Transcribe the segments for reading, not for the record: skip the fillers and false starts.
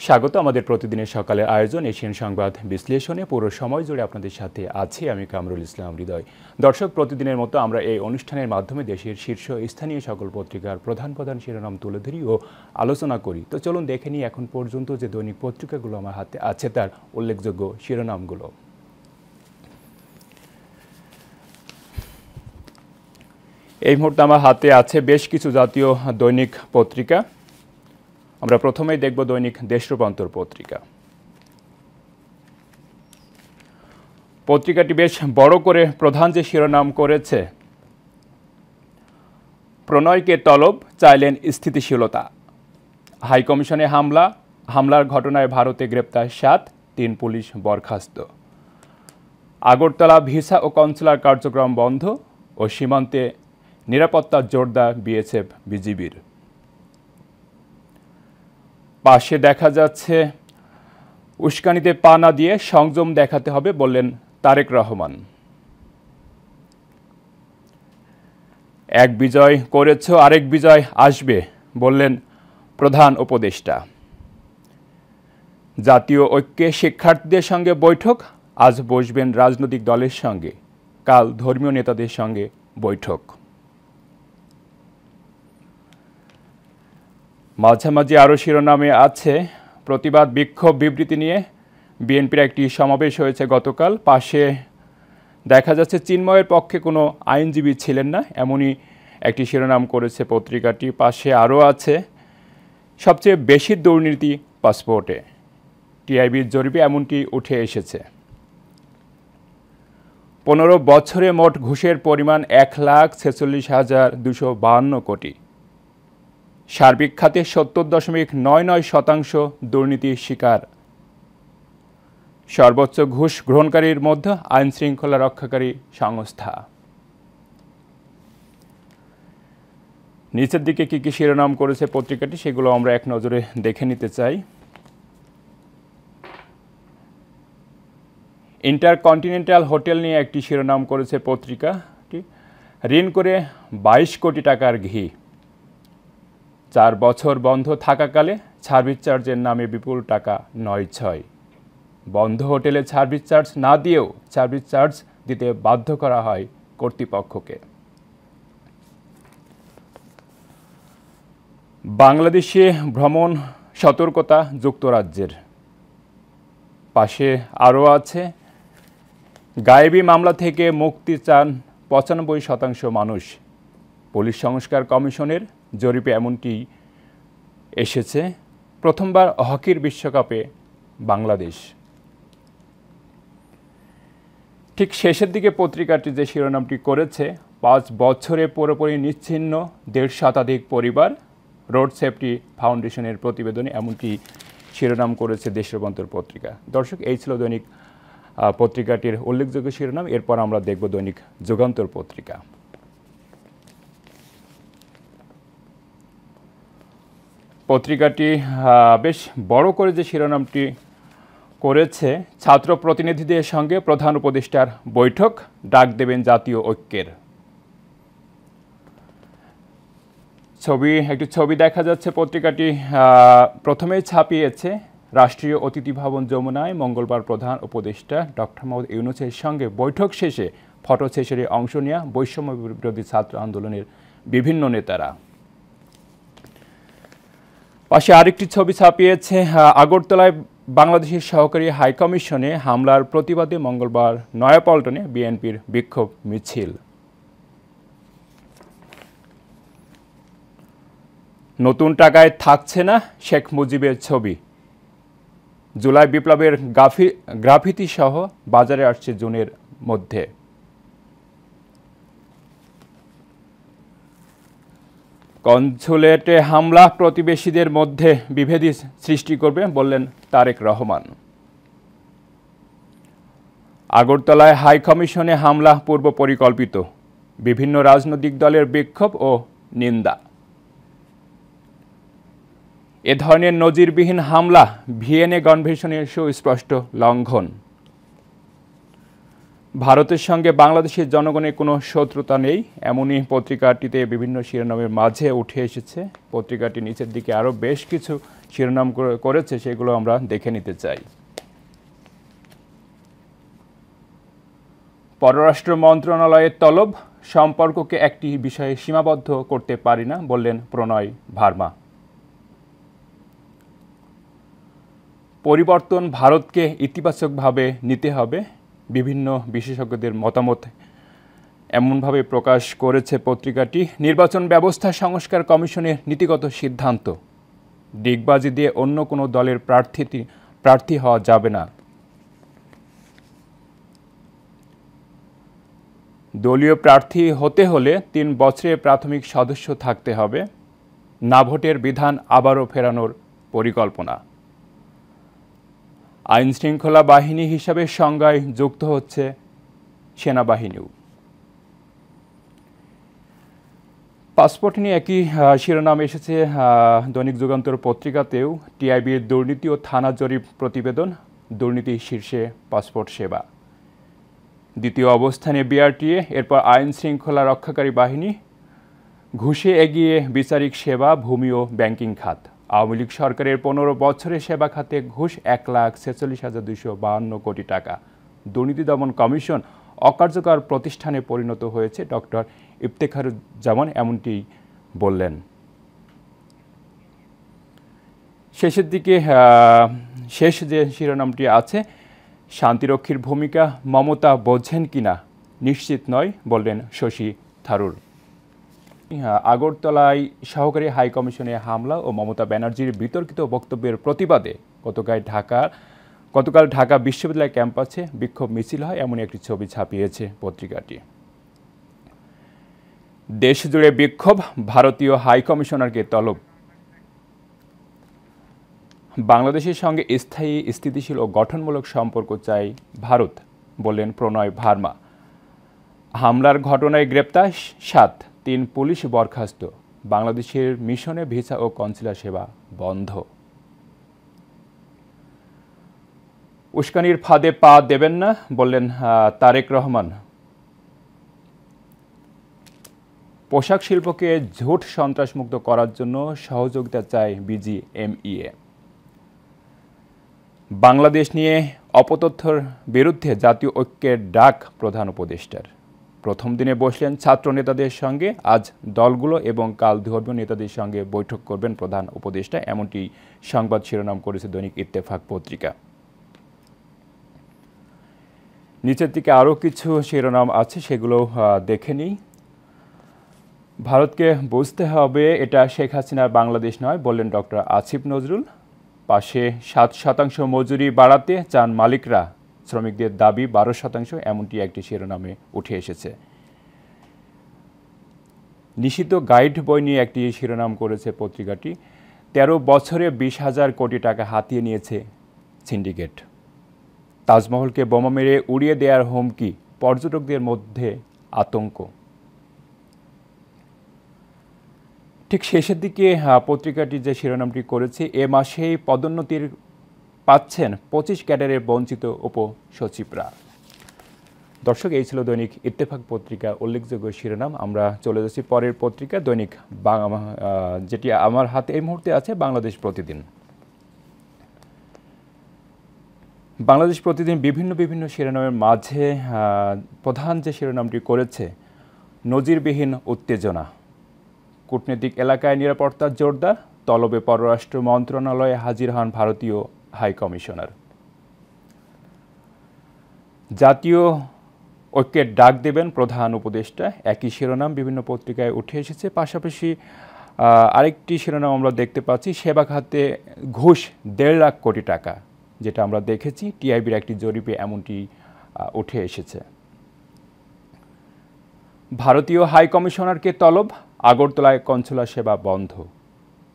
স্বাগত আমাদের প্রতিদিনের সকালের আয়োজন এশিয়ান সংবাদ বিশ্লেষণে। পুরো সময় জুড়ে আপনাদের সাথে আছি আমি কামরুল ইসলাম হৃদয়। দর্শক, প্রতিদিনের মতো আমরা এই অনুষ্ঠানের মাধ্যমে দেশের শীর্ষ স্থানীয় সকল পত্রিকার প্রধান প্রধান শিরোনাম তুলে ধরি ও আলোচনা করি। তো চলুন দেখে নিই এখন পর্যন্ত যে দৈনিক পত্রিকাগুলো আমার হাতে আছে তার উল্লেখযোগ্য শিরোনামগুলো। এই মুহূর্তে আমার হাতে আছে বেশ কিছু জাতীয় দৈনিক পত্রিকা। আমরা প্রথমেই দেখব দৈনিক দেশ রূপান্তর পত্রিকা। পত্রিকাটি বেশ বড় করে প্রধান যে শিরোনাম করেছে, প্রণয়কে তলব চাইলেন স্থিতিশীলতা, হাইকমিশনে হামলার ঘটনায় ভারতে গ্রেপ্তার 7, 3 পুলিশ বরখাস্ত, আগরতলা ভিসা ও কনসুলার কার্যক্রম বন্ধ ও সীমান্তে নিরাপত্তা জোরদার বিএসএফ বিজিবির। পাশে দেখা যাচ্ছে উস্কানিতে পা না দিয়ে সংযম দেখাতে হবে বললেন তারেক রহমান। এক বিজয় করেছ, আরেক বিজয় আসবে বললেন প্রধান উপদেষ্টা। জাতীয় ঐক্যে শিক্ষার্থীদের সঙ্গে বৈঠক, আজ বসবেন রাজনৈতিক দলের সঙ্গে, কাল ধর্মীয় নেতাদের সঙ্গে বৈঠক। মাঝামাঝি আরও শিরোনামে আছে প্রতিবাদ বিক্ষোভ বিবৃতি নিয়ে বিএনপির একটি সমাবেশ হয়েছে গতকাল। পাশে দেখা যাচ্ছে চিন্ময়ের পক্ষে কোনো আইনজীবী ছিলেন না, এমনই একটি শিরোনাম করেছে পত্রিকাটি। পাশে আরও আছে সবচেয়ে বেশি দুর্নীতি পাসপোর্টে, টিআইবির জরিপে এমনটি উঠে এসেছে। 15 বছরে মোট ঘুষের পরিমাণ 1,46,252 কোটি। সার্বিক খাতে 70.99% দুর্নীতির শিকার। সর্বোচ্চ ঘুষ গ্রহণকারীর মধ্যে আইন শৃঙ্খলা রক্ষাকারী সংস্থা। নিচের দিকে কি কি শিরোনাম করেছে পত্রিকাটি সেগুলো আমরা এক নজরে দেখে নিতে চাই। ইন্টারকন্টিনেন্টাল হোটেল নিয়ে একটি শিরোনাম করেছে পত্রিকাটি, ঋণ করে 22 কোটি টাকার ঘি। 4 বছর বন্ধ থাকাকালে সার্ভিস চার্জের নামে বিপুল টাকা 9-6। বন্ধ হোটেলে সার্ভিস চার্জ না দিয়েও সার্ভিস চার্জ দিতে বাধ্য করা হয় কর্তৃপক্ষকে। বাংলাদেশে ভ্রমণ সতর্কতা যুক্তরাজ্যের। পাশে আরও আছে গায়েবী মামলা থেকে মুক্তি চান 95% মানুষ, পুলিশ সংস্কার কমিশনের জরিপে এমনটি এসেছে। প্রথমবার হকির বিশ্বকাপে বাংলাদেশ। ঠিক শেষের দিকে পত্রিকাটি যে শিরোনামটি করেছে, 5 বছরে পুরোপুরি নিচ্ছিন্ন 1.5 শতাধিক পরিবার, রোড সেফটি ফাউন্ডেশনের প্রতিবেদনে এমনটি শিরোনাম করেছে দেশ রূপান্তর পত্রিকা। দর্শক, এই ছিল দৈনিক পত্রিকাটির উল্লেখযোগ্য শিরোনাম। এরপর আমরা দেখব দৈনিক যুগান্তর পত্রিকা। পত্রিকাটি বেশ বড় করে যে শিরোনামটি করেছে, ছাত্র প্রতিনিধিদের সঙ্গে প্রধান উপদেষ্টার বৈঠক, ডাক দেবেন জাতীয় ঐক্যের। একটি ছবি দেখা যাচ্ছে পত্রিকাটি প্রথমেই ছাপিয়েছে। রাষ্ট্রীয় অতিথি ভবন যমুনায় মঙ্গলবার প্রধান উপদেষ্টা ডক্টর মোহাম্মদ ইউনূসের সঙ্গে বৈঠক শেষে ফটো সেশনে অংশ নেওয়া বৈষম্য বিরোধী ছাত্র আন্দোলনের বিভিন্ন নেতারা। পাশে আরেকটি ছবি ছাপিয়েছে আগরতলায় বাংলাদেশের সহকারী হাইকমিশনে হামলার প্রতিবাদে মঙ্গলবার নয়াপল্টনে বিএনপির বিক্ষোভ মিছিল। নতুন টাকায় থাকছে না শেখ মুজিবের ছবি, জুলাই বিপ্লবের গ্রাফিতি সহ বাজারে আসছে জুনের মধ্যে। কনসুলেটে হামলা প্রতিবেশীদের মধ্যে বিভেদ সৃষ্টি করবে বললেন তারেক রহমান। আগরতলায় হাই কমিশনে হামলা পূর্ব পরিকল্পিত, বিভিন্ন রাজনৈতিক দলের বিক্ষোভ ও নিন্দা। এ ধরনের নজিরবিহীন হামলা ভিএনএ কনভেনশনের সুস্পষ্ট লঙ্ঘন। ভারতের সঙ্গে বাংলাদেশের জনগণের কোনো শত্রুতা নেই, এমনই পত্রিকাটিতে বিভিন্ন শিরোনামের মাঝে উঠে এসেছে। পত্রিকাটি নিচের দিকে আরও বেশ কিছু শিরোনাম করেছে, সেগুলো আমরা দেখে নিতে চাই। পররাষ্ট্র মন্ত্রণালয়ের তলব, সম্পর্ককে একটি বিষয়ে সীমাবদ্ধ করতে পারি না, বললেন প্রণয় ভার্মা। পরিবর্তন ভারতকে ইতিবাচকভাবে নিতে হবে, বিভিন্ন বিশেষজ্ঞদের মতামত এমনভাবে প্রকাশ করেছে পত্রিকাটি। নির্বাচন ব্যবস্থা সংস্কার কমিশনের নীতিগত সিদ্ধান্ত, ডিগবাজি দিয়ে অন্য কোনো দলের প্রার্থী হওয়া যাবে না। দলীয় প্রার্থী হতে হলে ৩ বছরের প্রাথমিক সদস্য থাকতে হবে। না ভোটের বিধান আবারও ফেরানোর পরিকল্পনা। আইনশৃঙ্খলা বাহিনী হিসাবে সংজ্ঞায় যুক্ত হচ্ছে সেনাবাহিনীও। পাসপোর্ট নিয়ে একই শিরোনাম এসেছে দৈনিক যুগান্তর পত্রিকাতেও। টিআইবির দুর্নীতি ও থানা জরিপ প্রতিবেদন, দুর্নীতি শীর্ষে পাসপোর্ট সেবা। দ্বিতীয় অবস্থানে বিআরটিএ, এরপর আইন শৃঙ্খলা রক্ষাকারী বাহিনী, ঘুষে এগিয়ে বিচারিক সেবা, ভূমি ও ব্যাংকিং খাত। আওয়ামী লীগ সরকারের ১৫ বছরে সেবা খাতে ঘুষ ১,৪৬,২৫২ কোটি টাকা। দুর্নীতি দমন কমিশন অকার্যকর প্রতিষ্ঠানে পরিণত হয়েছে, ডক্টর ইফতেখারুজ্জামান এমনটি বললেন। শেষের দিকে শেষ যে শিরোনামটি আছে, শান্তিরক্ষীর ভূমিকা মমতা বোঝেন কিনা নিশ্চিত নয়, বললেন শশী থারুর। আগরতলায় সহকারী হাইকমিশনে হামলা ও মমতা ব্যানার্জির বিতর্কিত বক্তব্যের প্রতিবাদে গতকাল ঢাকা বিশ্ববিদ্যালয় ক্যাম্পাসে বিক্ষোভ মিছিল হয়, এমন একটি ছবি ছাপিয়েছে পত্রিকাটি। দেশজুড়ে বিক্ষোভ, ভারতীয় হাইকমিশনারকে তলব। বাংলাদেশের সঙ্গে স্থায়ী, স্থিতিশীল ও গঠনমূলক সম্পর্ক চাই ভারত, বললেন প্রণয় ভার্মা। হামলার ঘটনায় গ্রেপ্তার ৭, ৩ পুলিশ বরখাস্ত। বাংলাদেশের মিশনে ভিসা ও কনসুলার সেবা বন্ধ। উস্কানির ফাঁদে পা দেবেন না, বললেন তারেক রহমান। পোশাক শিল্পকে ঝুট সন্ত্রাসমুক্ত করার জন্য সহযোগিতা চায় বিজিএমইএ। বাংলাদেশ নিয়ে অপতথ্যের বিরুদ্ধে জাতীয় ঐক্যের ডাক প্রধান উপদেষ্টার। প্রথম দিনে বসলেন ছাত্র নেতাদের সঙ্গে, আজ দলগুলো এবং কাল ধর্মীয় নেতাদের সঙ্গে বৈঠক করবেন প্রধান উপদেষ্টা, এমনটি সংবাদ শিরোনাম করেছে দৈনিক ইত্তেফাক পত্রিকা। নিচের দিকে আরও কিছু শিরোনাম আছে, সেগুলো দেখে নিই। ভারতকে বুঝতে হবে এটা শেখ হাসিনার বাংলাদেশ নয়, বললেন ডক্টর আসিফ নজরুল। পাশে ৭% মজুরি বাড়াতে চান মালিকরা, শ্রমিকদের দাবি ১২%, এমনটি একটি শিরোনামে উঠে এসেছে। নিষিদ্ধ গাইড বই নিয়ে একটি শিরোনাম করেছে পত্রিকাটি। ১৩ বছরে ২০,০০০ কোটি টাকা হাতিয়ে নিয়েছে সিন্ডিকেট। তাজমহলকে বোমা মেরে উড়িয়ে দেওয়ার হুমকি, পর্যটকদের মধ্যে আতঙ্ক। ঠিক শেষের দিকে পত্রিকাটি যে শিরোনামটি করেছে, এ মাসেই পদোন্নতির পাচ্ছেন ২৫ ক্যাডারের বঞ্চিত উপসচিবরা। দর্শক, এই ছিল দৈনিক ইত্তেফাক পত্রিকা উল্লেখযোগ্য শিরোনাম। আমরা চলে যাচ্ছি পরের পত্রিকা, দৈনিক যেটি আমার হাতে এই মুহূর্তে আছে, বাংলাদেশ প্রতিদিন। বাংলাদেশ প্রতিদিন বিভিন্ন শিরোনামের মাঝে প্রধান যে শিরোনামটি করেছে, নজিরবিহীন উত্তেজনা, কূটনৈতিক এলাকায় নিরাপত্তা জোরদার, তলবে পররাষ্ট্র মন্ত্রণালয়ে হাজির হন ভারতীয় হাইকমিশনার। জাতীয় ঐক্যের ডাক দেবেন প্রধান উপদেষ্টা, একই শিরোনাম বিভিন্ন পত্রিকায় উঠে এসেছে। পাশাপাশি আরেকটি শিরোনাম আমরা দেখতে পাচ্ছি, সেবা খাতে ঘুষ ১.৫ লাখ কোটি টাকা, যেটা আমরা দেখেছি টিআইবির একটি জরিপে এমনটি উঠে এসেছে। ভারতীয় হাইকমিশনারকে তলব, আগরতলায় কনসুলার সেবা বন্ধ।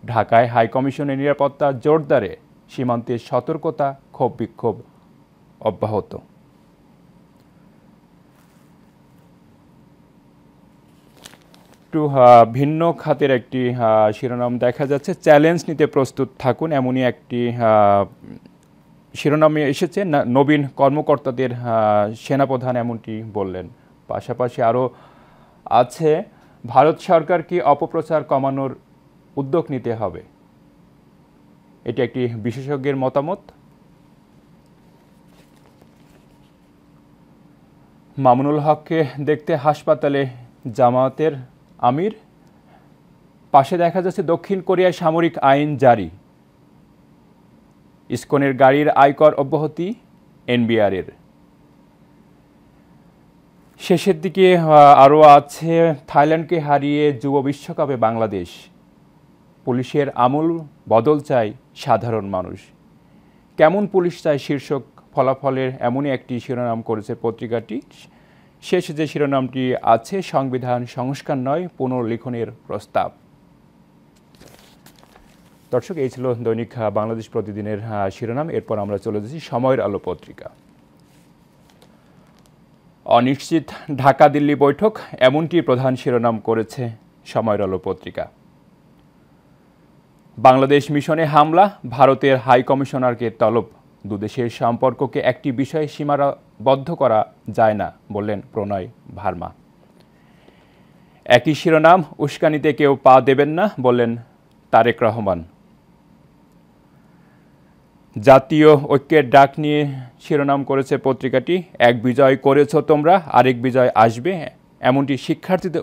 ঢাকায় হাইকমিশনের নিরাপত্তা জোরদারে, সীমান্তে সতর্কতা, ক্ষোভ বিক্ষোভ অব্যাহত। একটু ভিন্ন খাতের একটি শিরোনাম দেখা যাচ্ছে, চ্যালেঞ্জ নিতে প্রস্তুত থাকুন, এমনই একটি শিরোনামে এসেছে নবীন কর্মকর্তাদের সেনাপ্রধান এমনটি বললেন। পাশাপাশি আরও আছে, ভারত সরকারকে অপপ্রচার কমানোর উদ্যোগ নিতে হবে, এটি একটি বিশেষজ্ঞের মতামত। মামুনুল হককে দেখতে হাসপাতালে জামায়াতের আমির। পাশে দেখা যাচ্ছে দক্ষিণ কোরিয়ায় সামরিক আইন জারি। ইসকনের গাড়ির আয়কর অব্যাহতি এনবিআরের। শেষের দিকে আরও আছে, থাইল্যান্ডকে হারিয়ে যুব বিশ্বকাপে বাংলাদেশ, পুলিশের আমূল বদল চায় সাধারণ মানুষ। কেমন পুলিশ চায় শীর্ষক ফলাফলের এমনই একটি শিরোনাম করেছে পত্রিকাটি। শেষে যে শিরোনামটি আছে, সংবিধান সংস্কার নয়, পুনর্লিখনের প্রস্তাব। দর্শক, এই ছিল দৈনিক বাংলাদেশ প্রতিদিনের শিরোনাম। এরপর আমরা চলে যাচ্ছি সময়ের আলো পত্রিকা। অনিশ্চিত ঢাকা দিল্লি বৈঠক, এমনটি প্রধান শিরোনাম করেছে সময়ের আলো পত্রিকা। বাংলাদেশ মিশনে হামলা, ভারতের হাই কমিশনারকে তলব। দুদেশের সম্পর্ককে একটি বিষয়ে সীমাবদ্ধ করা যায় না, বললেন প্রণয় ভার্মা। একই শিরোনাম, উস্কানিতে কেউ পা দেবেন না, বললেন তারেক রহমান। জাতীয় ঐক্যের ডাক নিয়ে শিরোনাম করেছে পত্রিকাটি। এক বিজয় করেছ তোমরা, আরেক বিজয় আসবে, এমনটি শিক্ষার্থীদের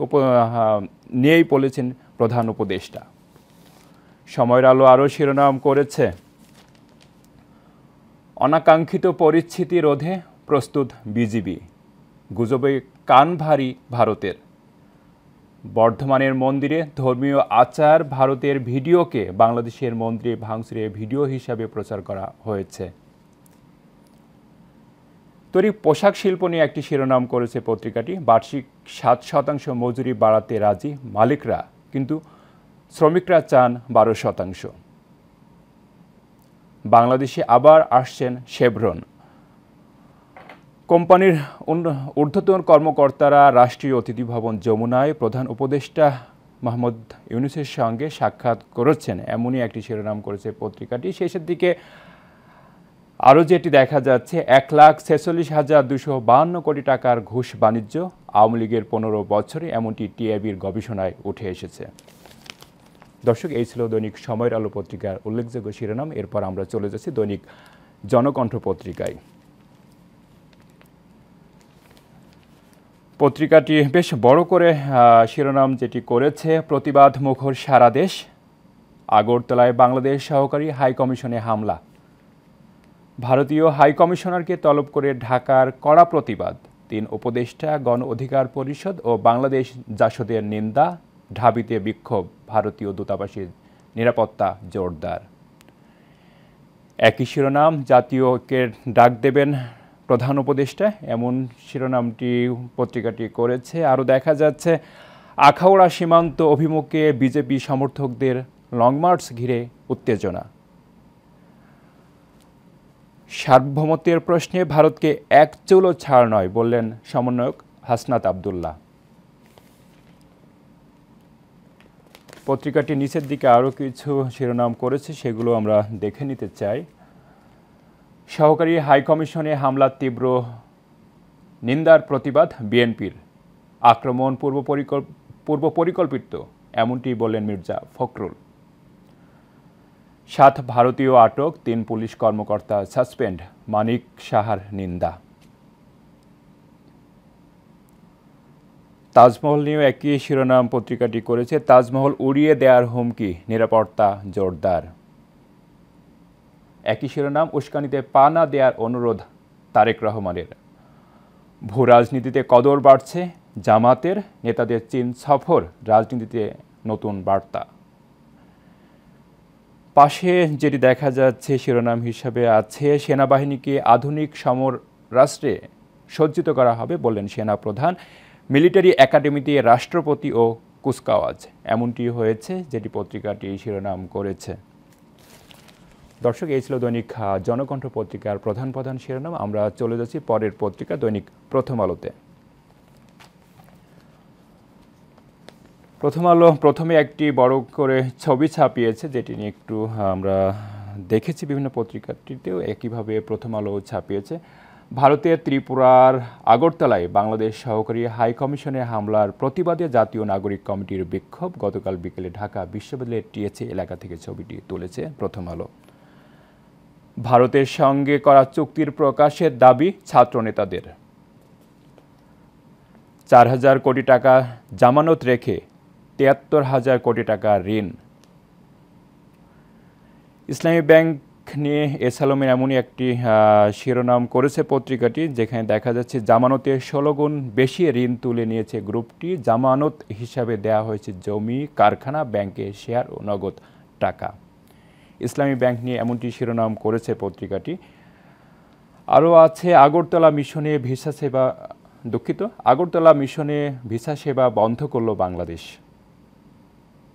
নিয়েই বলেছেন প্রধান উপদেষ্টা। সময়ের আলো আরও শিরোনাম করেছে, অনাকাঙ্ক্ষিত পরিস্থিতি রোধে প্রস্তুত বিজিবি, গুজবে কান ভারী ভারতের। বর্ধমানের মন্দিরে ধর্মীয় আচার, ভারতের ভিডিওকে বাংলাদেশের মন্দিরে ভাঙচুরে ভিডিও হিসাবে প্রচার করা হয়েছে। তৈরি পোশাক শিল্প নিয়ে একটি শিরোনাম করেছে পত্রিকাটি। বার্ষিক 7% মজুরি বাড়াতে রাজি মালিকরা, কিন্তু শ্রমিকরা চান 12%। বাংলাদেশে আবার আসছেন শেভরন। কোম্পানির ঊর্ধ্বতন কর্মকর্তারা রাষ্ট্রীয় অতিথি ভবন যমুনায় প্রধান উপদেষ্টা মোহাম্মদ ইউনূসের সঙ্গে সাক্ষাৎ করেছেন, এমনই একটি শিরোনাম করেছে পত্রিকাটি। শেষের দিকে আরও যেটি দেখা যাচ্ছে, 1,46,252 কোটি টাকার ঘুষ বাণিজ্য আওয়ামী লীগের 15 বছরে, এমনটি টিআইবির গবেষণায় উঠে এসেছে। দর্শক, এই ছিল দৈনিক সময়ের আলো পত্রিকার উল্লেখযোগ্য শিরোনাম। এরপর আমরা চলে যাচ্ছি দৈনিক জনকণ্ঠ পত্রিকায়। পত্রিকাটি বেশ বড় করে শিরোনাম যেটি করেছে, প্রতিবাদ মুখর সারা দেশ, আগরতলায় বাংলাদেশ সহকারী হাই কমিশনে হামলা। ভারতীয় হাই কমিশনারকে তলব করে ঢাকার কড়া প্রতিবাদ। 3 উপদেষ্টা, গণ অধিকার পরিষদ ও বাংলাদেশ জাসদের নিন্দা। ঢাবিতে বিক্ষোভ, ভারতীয় দূতাবাসের নিরাপত্তা জোরদার। একই শিরোনাম, জাতীয় ঐক্যের ডাক দেবেন প্রধান উপদেষ্টা, এমন শিরোনামটি পত্রিকাটি করেছে। আরও দেখা যাচ্ছে, আখাউড়া সীমান্ত অভিমুখে বিজেপি সমর্থকদের লং মার্চ ঘিরে উত্তেজনা। সার্বভৌমত্বের প্রশ্নে ভারতকে এক চুলও ছাড় নয়, বললেন সমন্বয়ক হাসনাত আবদুল্লাহ। পত্রিকাটি নিচের দিকে আরও কিছু শিরোনাম করেছে, সেগুলো আমরা দেখে নিতে চাই। সহকারী হাই কমিশনে হামলার তীব্র নিন্দার প্রতিবাদ বিএনপির। আক্রমণ পূর্ব পরিকল্পিত, এমনটি বললেন মির্জা ফখরুল। 7 ভারতীয় আটক, 3 পুলিশ কর্মকর্তা সাসপেন্ড, মানিক সাহার নিন্দা। তাজমহল নিয়েও একই শিরোনাম পত্রিকাটি করেছে। তাজমহল উড়িয়ে দেওয়ার হুমকি, নিরাপত্তা জোরদার। একই শিরোনাম, উস্কানিতে পা না দেওয়ার অনুরোধ তারেক রহমানের। ভূ রাজনীতিতে কদর বাড়ছে, জামাতের নেতাদের চীন সফর, রাজনীতিতে নতুন বার্তা। পাশে যেটি দেখা যাচ্ছে শিরোনাম হিসাবে আছে, সেনাবাহিনীকে আধুনিক সমরাস্ত্রে সজ্জিত করা হবে, বললেন সেনাপ্রধান। মিলিটারি একাডেমিতে রাষ্ট্রপতি ও কুচকাওয়াজ, এমনটি হয়েছে, যেটি পত্রিকাটি শিরোনাম করেছে। দর্শক, এই ছিল দৈনিক জনকণ্ঠ পত্রিকার প্রধান প্রধান শিরোনাম। আমরা চলে যাচ্ছি পরের পত্রিকা দৈনিক প্রথম আলোতে। প্রথম আলো প্রথমে একটি বড় করে ছবি ছাপিয়েছে, যেটি নিয়ে একটু আমরা দেখেছি বিভিন্ন পত্রিকাটিতেও একইভাবে প্রথম আলো ছাপিয়েছে। ভারতের ত্রিপুরার আগরতলায় বাংলাদেশ সহকারী হাই কমিশনের হামলার প্রতিবাদে জাতীয় নাগরিক কমিটির বিক্ষোভ। গতকাল বিকেলে ঢাকা বিশ্ববিদ্যালয়ের টিএসসি এলাকা থেকে ছবিটি তুলেছে প্রথম আলো। ভারতের সঙ্গে করা চুক্তির প্রকাশের দাবি ছাত্রনেতাদের। 4,000 কোটি টাকা জামানত রেখে 73,000 কোটি টাকা ঋণ। ইসলামী ব্যাংক নিয়ে এসালমের এমনই একটি শিরোনাম করেছে পত্রিকাটি, যেখানে দেখা যাচ্ছে জামানতে 16 গুণ বেশি ঋণ তুলে নিয়েছে গ্রুপটি। জামানত হিসাবে দেয়া হয়েছে জমি, কারখানা, ব্যাংকে শেয়ার ও নগদ টাকা। ইসলামী ব্যাংক নিয়ে এমনটি শিরোনাম করেছে পত্রিকাটি। আরও আছে আগরতলা মিশনে ভিসা সেবা বন্ধ করল বাংলাদেশ।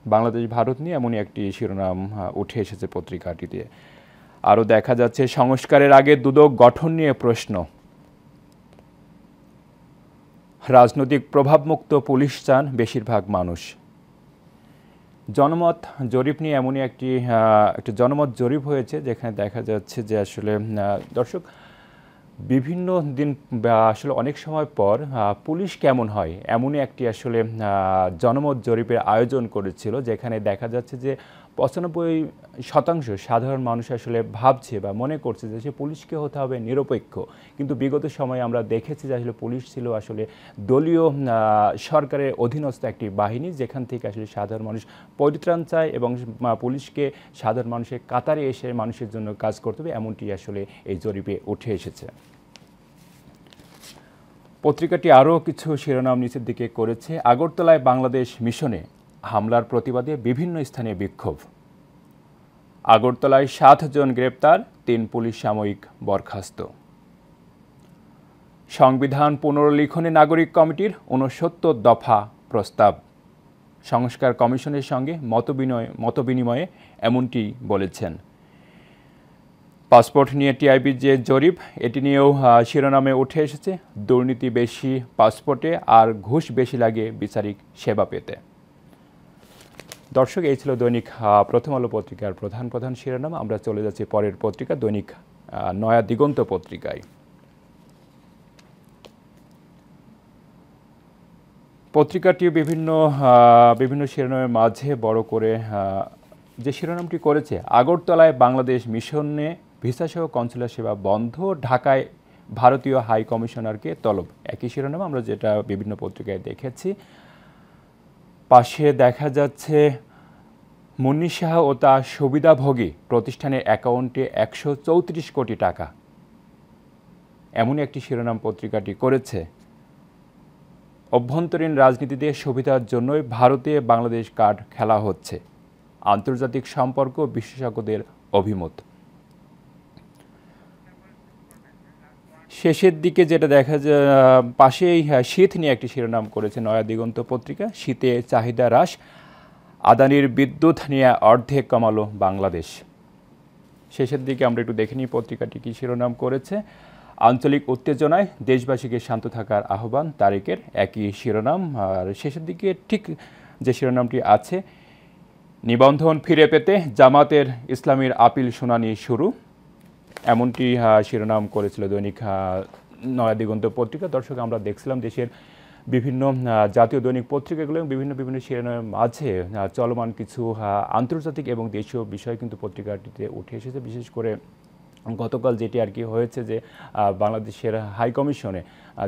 বাংলাদেশ ভারত নিয়ে এমনই একটি শিরোনাম উঠে এসেছে পত্রিকাটিতে। আরও দেখা যাচ্ছে সংস্কারের আগে দুদক গঠন নিয়ে প্রশ্ন। রাজনৈতিক প্রভাবমুক্ত পুলিশ চান বেশিরভাগ মানুষ। জনমত জরিপ নিয়ে এমনই একটি জনমত জরিপ হয়েছে, যেখানে দেখা যাচ্ছে যে আসলে দর্শক বিভিন্ন দিন বা আসলে অনেক সময় পর পুলিশ কেমন হয় এমনই একটি আসলে জনমত জরিপের আয়োজন করেছিল, যেখানে দেখা যাচ্ছে যে 95% সাধারণ মানুষ আসলে ভাবছে বা মনে করছে যে সে পুলিশকে হতে হবে নিরপেক্ষ। কিন্তু বিগত সময়ে আমরা দেখেছি যে আসলে পুলিশ ছিল আসলে দলীয় সরকারের অধীনস্থ একটি বাহিনী, যেখান থেকে আসলে সাধারণ মানুষ পরিত্রাণ চায় এবং পুলিশকে সাধারণ মানুষের কাতারে এসে মানুষের জন্য কাজ করতে হবে, এমনটি আসলে এই জরিপে উঠে এসেছে। পত্রিকাটি আরও কিছু শিরোনাম নিচের দিকে করেছে। আগরতলায় বাংলাদেশ মিশনে হামলার প্রতিবাদে বিভিন্ন স্থানে বিক্ষোভ। আগরতলায় 7 জন গ্রেপ্তার, 3 পুলিশ সাময়িক বরখাস্ত। সংবিধান পুনর্লিখনে নাগরিক কমিটির 69 দফা প্রস্তাব। সংস্কার কমিশনের সঙ্গে মতবিনিময়ে এমনটি বলেছেন। পাসপোর্ট নিয়ে টিআইবির যে জরিপ, এটি নিয়েও শিরোনামে উঠে এসেছে। দুর্নীতি বেশি পাসপোর্টে আর ঘুষ বেশি লাগে বিচারিক সেবা পেতে। দর্শক, এই ছিল দৈনিক প্রথম আলো পত্রিকার প্রধান শিরোনাম। আমরা চলে যাচ্ছি পরের পত্রিকা দৈনিক নয়া দিগন্ত পত্রিকায়। পত্রিকাটি বিভিন্ন শিরোনামের মাঝে বড় করে যে শিরোনামটি করেছে, আগরতলায় বাংলাদেশ মিশনে ভিসাসহ কনসুলার সেবা বন্ধ, ঢাকায় ভারতীয় হাই কমিশনারকে তলব। একই শিরোনাম আমরা যেটা বিভিন্ন পত্রিকায় দেখেছি। পাশে দেখা যাচ্ছে মুন্নি শাহ ও তার সুবিধাভোগী প্রতিষ্ঠানের অ্যাকাউন্টে 134 কোটি টাকা, এমনই একটি শিরোনাম পত্রিকাটি করেছে। অভ্যন্তরীণ রাজনীতিতে সুবিধার জন্যই ভারতে বাংলাদেশ কার্ড খেলা হচ্ছে, আন্তর্জাতিক সম্পর্ক বিশেষজ্ঞদের অভিমত। শেষের দিকে যেটা দেখা যায়, পাশেই শীত নিয়ে একটি শিরোনাম করেছে নয়া দিগন্ত পত্রিকা। শীতে চাহিদা হ্রাস, আদানির বিদ্যুৎ নিয়ে অর্ধেক কমালো বাংলাদেশ। শেষের দিকে আমরা একটু দেখে নিই পত্রিকাটি কী শিরোনাম করেছে। আঞ্চলিক উত্তেজনায় দেশবাসীকে শান্ত থাকার আহ্বান, তারেকের, একই শিরোনাম। আর শেষের দিকে ঠিক যে শিরোনামটি আছে, নিবন্ধন ফিরে পেতে জামাতের ইসলামীর আপিল শুনানি শুরু, এমনটি শিরোনাম করেছিল দৈনিক নয়া দিগন্ত পত্রিকা। দর্শক, আমরা দেখছিলাম দেশের বিভিন্ন জাতীয় দৈনিক পত্রিকাগুলো বিভিন্ন শিরোনামের মাঝে চলমান কিছু আন্তর্জাতিক এবং দেশীয় বিষয় কিন্তু পত্রিকাটিতে উঠে এসেছে। বিশেষ করে গতকাল যেটি আর কি হয়েছে যে বাংলাদেশের হাই কমিশনে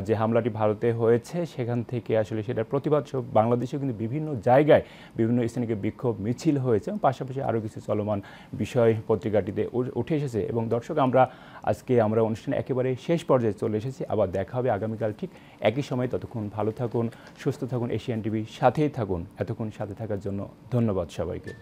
যে হামলাটি ভারতে হয়েছে, সেখান থেকে আসলে সেটার প্রতিবাদ সব বাংলাদেশেও কিন্তু বিভিন্ন জায়গায় বিভিন্ন স্থানে বিক্ষোভ মিছিল হয়েছে, পাশাপাশি আরও কিছু চলমান বিষয় পত্রিকাটিতে উঠে এসেছে। এবং দর্শক, আমরা অনুষ্ঠানে একেবারে শেষ পর্যায়ে চলে এসেছি। আবার দেখা হবে আগামীকাল ঠিক একই সময়। ততক্ষণ ভালো থাকুন, সুস্থ থাকুন, এশিয়ান টিভির সাথেই থাকুন। এতক্ষণ সাথে থাকার জন্য ধন্যবাদ সবাইকে।